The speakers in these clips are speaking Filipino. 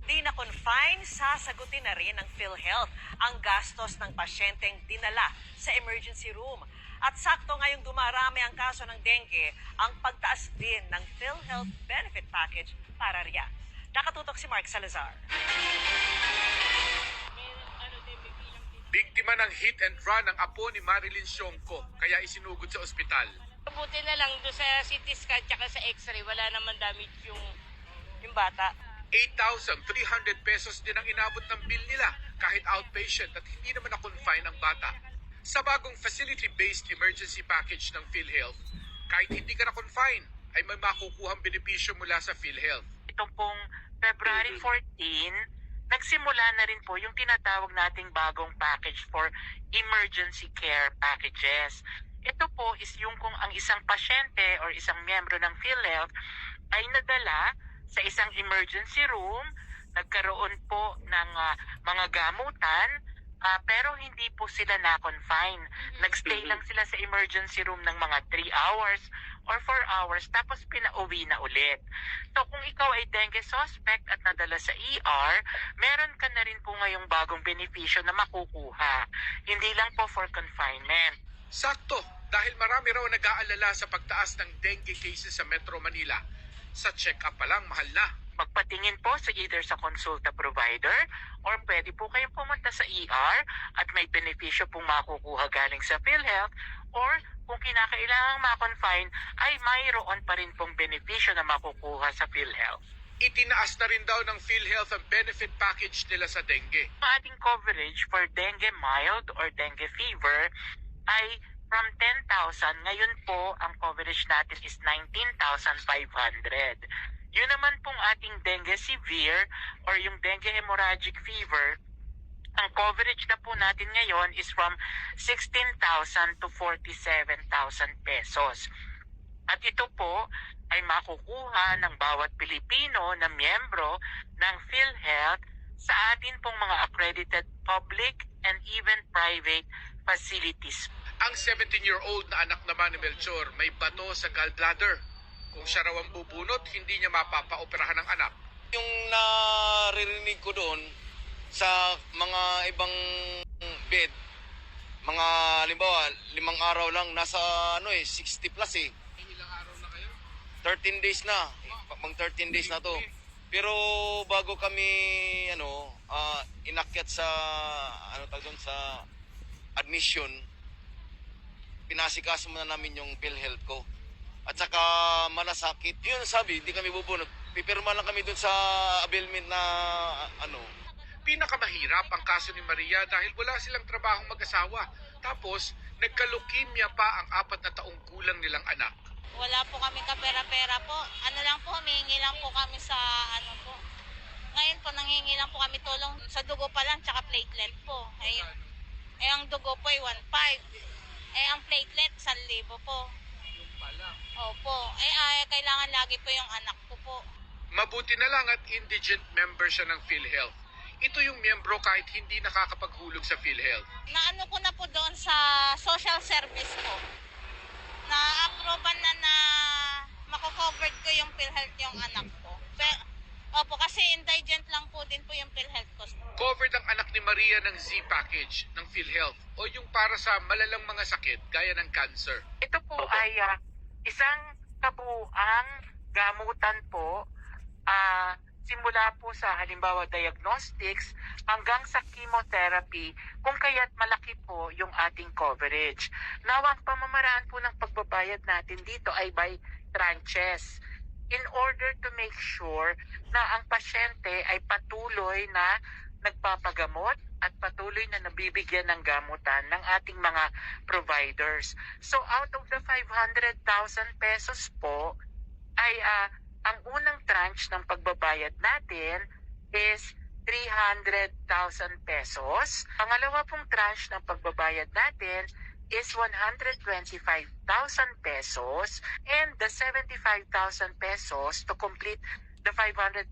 Di na confine, sasagutin na rin ng PhilHealth ang gastos ng pasyenteng dinala sa emergency room. At sakto ngayong dumarami ang kaso ng dengue, ang pagtaas din ng PhilHealth benefit package para riyan. Nakatutok si Mark Salazar. Biktima ng hit and run ang apo ni Marilyn Sionco, kaya isinugod sa ospital. Buti na lang doon sa CT scan tsaka sa x-ray, wala naman damage yung bata. 8,300 pesos din ang inabot ng bill nila kahit outpatient at hindi naman na-confine ang bata. Sa bagong facility-based emergency package ng PhilHealth, kahit hindi ka na-confine, ay may makukuhang benepisyo mula sa PhilHealth. Itong pong February 14, nagsimula na rin po yung tinatawag nating bagong package for emergency care packages. Ito po is yung kung ang isang pasyente or isang miyembro ng PhilHealth ay nadala sa isang emergency room, nagkaroon po ng mga gamutan, pero hindi po sila na-confine. Nagstay lang sila sa emergency room ng mga 3 hours or 4 hours, tapos pinauwi na ulit. So kung ikaw ay dengue suspect at nadala sa ER, meron ka na rin po ngayong bagong benepisyo na makukuha. Hindi lang po for confinement. Sakto, dahil marami raw nag-aalala sa pagtaas ng dengue cases sa Metro Manila. Sa check-up pa lang, mahal na. Magpatingin po sa either sa consulta provider or pwede po kayong pumunta sa ER at may benepisyo pong makukuha galing sa PhilHealth, or kung kinakailangang ma-confine ay mayroon pa rin pong benepisyo na makukuha sa PhilHealth. Itinaas na rin daw ng PhilHealth ang benefit package nila sa dengue. Ang ating coverage for dengue mild or dengue fever ay from 10,000, ngayon po ang coverage natin is 19,500. Yun naman pong ating dengue severe or yung dengue hemorrhagic fever, ang coverage na po natin ngayon is from 16,000 to 47,000 pesos. At ito po ay makukuha ng bawat Pilipino na miyembro ng PhilHealth sa atin pong mga accredited public and even private facilities. Ang 17-year-old na anak naman ni Melchor may bato sa gallbladder. Kung siya raw ang bubunot, hindi niya mapapaoperahan ng anak. Yung naririnig ko doon sa mga ibang bed, mga halimbawa, 5 araw lang, nasa 60 plus eh. Ilang araw na kayo? 13 days na, pang 13 days na to. Pero bago kami inakyat sa sa admission, pinasikaso muna namin yung PhilHealth ko. At saka manasakit. Yun sabi, hindi kami bubunot. Pipirma lang kami dun sa availment na Pinakamahirap ang kaso ni Maria dahil wala silang trabahong mag-asawa. Tapos, nagka-leukemia pa ang 4 na taong gulang nilang anak. Wala po kami kapera-pera po. Ano lang po, humihingi lang po kami sa po. Ngayon po, nanghihingi lang po kami tulong sa dugo pa lang, tsaka platelet po. Ayun. Ang dugo po ay 1.5. Ang platelet, 1,000 po. Opo. Kailangan lagi po yung anak ko po. Mabuti na lang at indigent member siya ng PhilHealth. Ito yung miyembro kahit hindi nakakapaghulog sa PhilHealth. Naano ko na po doon sa social service ko. Na-approvean na mako-covered ko yung PhilHealth yung anak ko. Opo, kasi indigent lang po din po yung PhilHealth ko. Covered ang anak ni Maria ng Z package ng PhilHealth o yung para sa malalang mga sakit gaya ng cancer. Ito po ay isang kabuuang gamutan po, simula po sa halimbawa diagnostics hanggang sa chemotherapy, kung kaya't malaki po yung ating coverage. Now, ang pamamaraan po ng pagbabayad natin dito ay by tranches in order to make sure na ang pasyente ay patuloy na nagpapagamot at patuloy na nabibigyan ng gamutan ng ating mga providers. So out of the 500,000 pesos po ay ang unang tranche ng pagbabayad natin is 300,000 pesos. Pangalawa pong tranche ng pagbabayad natin is 125,000 pesos, and the 75,000 pesos to complete the 500,000.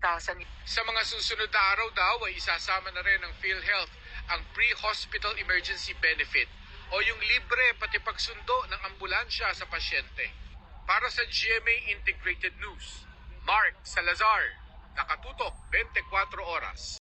Sa mga susunod na araw daw ay isasama na rin ng PhilHealth ang pre-hospital emergency benefit o yung libre pati pagsundo ng ambulansya sa pasyente. Para sa GMA Integrated News, Mark Salazar, nakatutok. 24 oras.